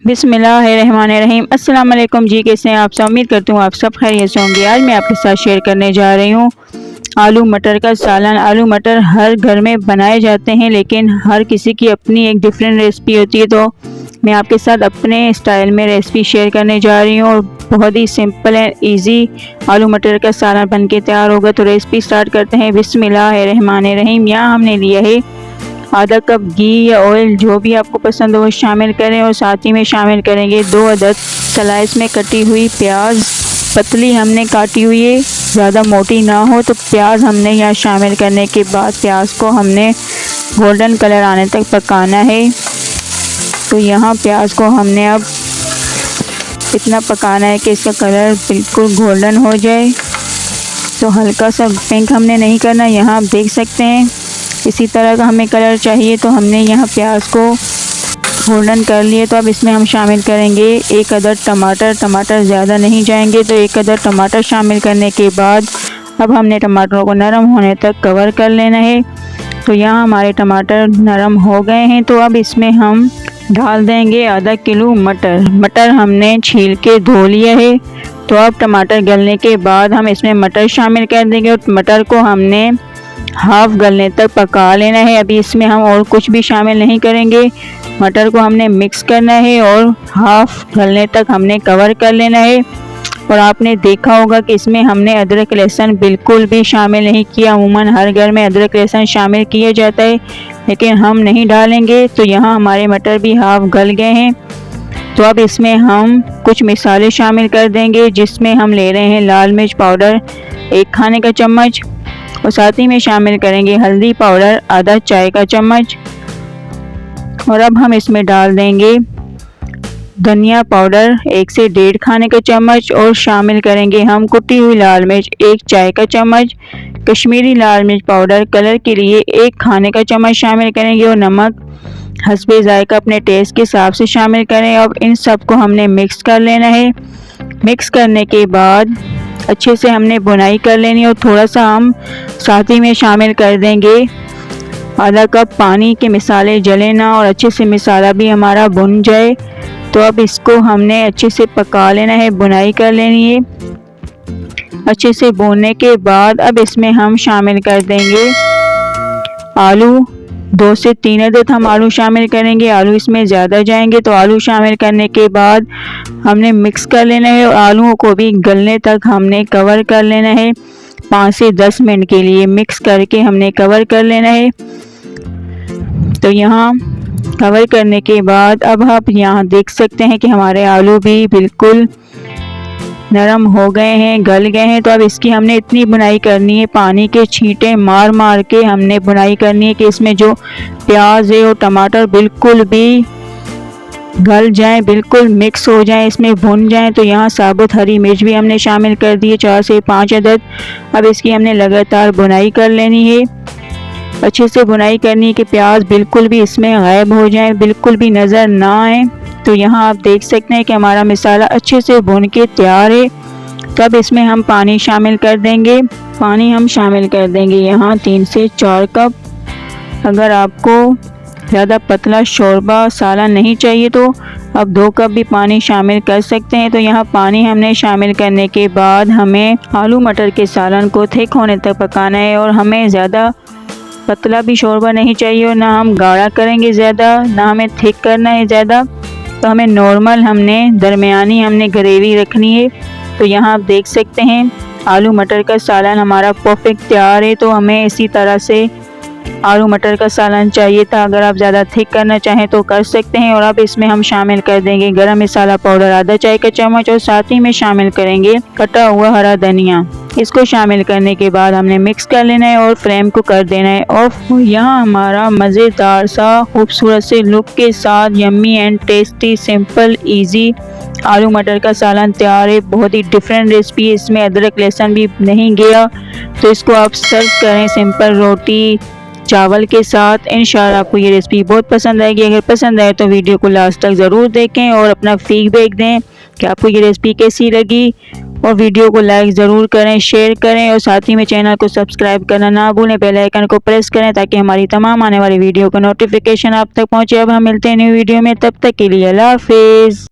बिस्मिल्लाहिर्रहमानिर्रहीम। अस्सलाम वालेकुम जी, कैसे हैं आप सब? उम्मीद करती हूँ आप सब खैरियत से होंगे। आज मैं आपके साथ शेयर करने जा रही हूँ आलू मटर का सालन। आलू मटर हर घर में बनाए जाते हैं, लेकिन हर किसी की अपनी एक डिफरेंट रेसिपी होती है। तो मैं आपके साथ अपने स्टाइल में रेसिपी शेयर करने जा रही हूँ और बहुत ही सिंपल एंड ईजी आलू मटर का सालन बन के तैयार होगा। तो रेसिपी स्टार्ट करते हैं। बिस्मिल्लाहिर्रहमानिर्रहीम। यहाँ हमने लिया है आधा कप घी या ऑयल, जो भी आपको पसंद हो वो शामिल करें। और साथ ही में शामिल करेंगे 2 अदद स्लाइस में कटी हुई प्याज। पतली हमने काटी हुई है, ज़्यादा मोटी ना हो। तो प्याज हमने यहाँ शामिल करने के बाद प्याज को हमने गोल्डन कलर आने तक पकाना है। तो यहाँ प्याज को हमने अब इतना पकाना है कि इसका कलर बिल्कुल गोल्डन हो जाए। तो हल्का सा पिंक हमने नहीं करना। यहाँ आप देख सकते हैं इसी तरह का हमें कलर चाहिए। तो हमने यहाँ प्याज को गोल्डन कर लिए। तो अब इसमें हम शामिल करेंगे 1 अदद टमाटर। टमाटर ज़्यादा नहीं जाएंगे, तो 1 अदद टमाटर शामिल करने के बाद अब हमने टमाटरों को नरम होने तक कवर कर लेना है। तो यहाँ हमारे टमाटर नरम हो गए हैं। तो अब इसमें हम डाल देंगे आधा किलो मटर। मटर हमने छील के धो लिया है। तो अब टमाटर गलने के बाद हम इसमें मटर शामिल कर देंगे और मटर को हमने हाफ गलने तक पका लेना है। अभी इसमें हम और कुछ भी शामिल नहीं करेंगे। मटर को हमने मिक्स करना है और हाफ गलने तक हमने कवर कर लेना है। और आपने देखा होगा कि इसमें हमने अदरक लहसुन बिल्कुल भी शामिल नहीं किया। अमूमन हर घर में अदरक लहसुन शामिल किया जाता है, लेकिन हम नहीं डालेंगे। तो यहाँ हमारे मटर भी हाफ गल गए हैं। तो अब इसमें हम कुछ मसाले शामिल कर देंगे, जिसमें हम ले रहे हैं लाल मिर्च पाउडर 1 खाने का चम्मच और साथ ही में शामिल करेंगे हल्दी पाउडर आधा चाय का चम्मच। और अब हम इसमें डाल देंगे धनिया पाउडर 1 से 1.5 खाने का चम्मच और शामिल करेंगे हम कुटी हुई लाल मिर्च 1 चाय का चम्मच। कश्मीरी लाल मिर्च पाउडर कलर के लिए 1 खाने का चम्मच शामिल करेंगे और नमक हस्बे जायका अपने टेस्ट के हिसाब से शामिल करें। अब इन सब को हमने मिक्स कर लेना है। मिक्स करने के बाद अच्छे से हमने बुनाई कर लेनी है और थोड़ा सा हम साथ ही में शामिल कर देंगे आधा कप पानी के मसाले जले ना और अच्छे से मसाला भी हमारा भुन जाए। तो अब इसको हमने अच्छे से पका लेना है, बुनाई कर लेनी है। अच्छे से भूनने के बाद अब इसमें हम शामिल कर देंगे आलू। 2 से 3 अदद हम आलू शामिल करेंगे। आलू इसमें ज़्यादा जाएंगे, तो आलू शामिल करने के बाद हमने मिक्स कर लेना है और आलूओं को भी गलने तक हमने कवर कर लेना है। 5 से 10 मिनट के लिए मिक्स करके हमने कवर कर लेना है। तो यहाँ कवर करने के बाद अब आप यहाँ देख सकते हैं कि हमारे आलू भी बिल्कुल नरम हो गए हैं, गल गए हैं। तो अब इसकी हमने इतनी बुनाई करनी है, पानी के छींटे मार मार के हमने बुनाई करनी है कि इसमें जो प्याज है और टमाटर बिल्कुल भी गल जाएं, बिल्कुल मिक्स हो जाएं, इसमें भुन जाएं। तो यहाँ साबुत हरी मिर्च भी हमने शामिल कर दी है 4 से 5 अदद। अब इसकी हमने लगातार बुनाई कर लेनी है। अच्छे से बुनाई करनी है कि प्याज बिल्कुल भी इसमें गायब हो जाए, बिल्कुल भी नज़र ना आए। तो यहाँ आप देख सकते हैं कि हमारा मसाला अच्छे से भुन के तैयार है। तब इसमें हम पानी शामिल कर देंगे। पानी हम शामिल कर देंगे यहाँ 3 से 4 कप। अगर आपको ज़्यादा पतला शोरबा सालन नहीं चाहिए तो अब 2 कप भी पानी शामिल कर सकते हैं। तो यहाँ पानी हमने शामिल करने के बाद हमें आलू मटर के सालन को थिक होने तक पकाना है। और हमें ज़्यादा पतला भी शोरबा नहीं चाहिए और ना हम गाढ़ा करेंगे ज़्यादा, ना हमें थिक करना है ज़्यादा। तो हमें नॉर्मल हमने दरमियानी हमने ग्रेवी रखनी है। तो यहाँ आप देख सकते हैं आलू मटर का सालन हमारा परफेक्ट तैयार है। तो हमें इसी तरह से आलू मटर का सालन चाहिए था। अगर आप ज़्यादा थिक करना चाहें तो कर सकते हैं। और अब इसमें हम शामिल कर देंगे गरम मसाला पाउडर आधा चाय का चम्मच और साथ ही में शामिल करेंगे कटा हुआ हरा धनिया। इसको शामिल करने के बाद हमने मिक्स कर लेना है और फ्लेम को कर देना है ऑफ। यहाँ हमारा मज़ेदार सा खूबसूरत से लुक के साथ yummy and tasty simple easy आलू मटर का सालन तैयार है। बहुत ही डिफरेंट रेसिपी है, इसमें अदरक लहसुन भी नहीं गया। तो इसको आप सर्व करें सिंपल रोटी चावल के साथ। इंशाल्लाह आपको ये रेसिपी बहुत पसंद आएगी। अगर पसंद आए तो वीडियो को लास्ट तक ज़रूर देखें और अपना फीडबैक दें कि आपको ये रेसिपी कैसी लगी। और वीडियो को लाइक ज़रूर करें, शेयर करें और साथ ही में चैनल को सब्सक्राइब करना ना भूलें। बेल आइकन को प्रेस करें ताकि हमारी तमाम आने वाली वीडियो का नोटिफिकेशन आप तक पहुंचे। अब हम मिलते हैं न्यू वीडियो में, तब तक के लिए अल्लाह हाफिज़।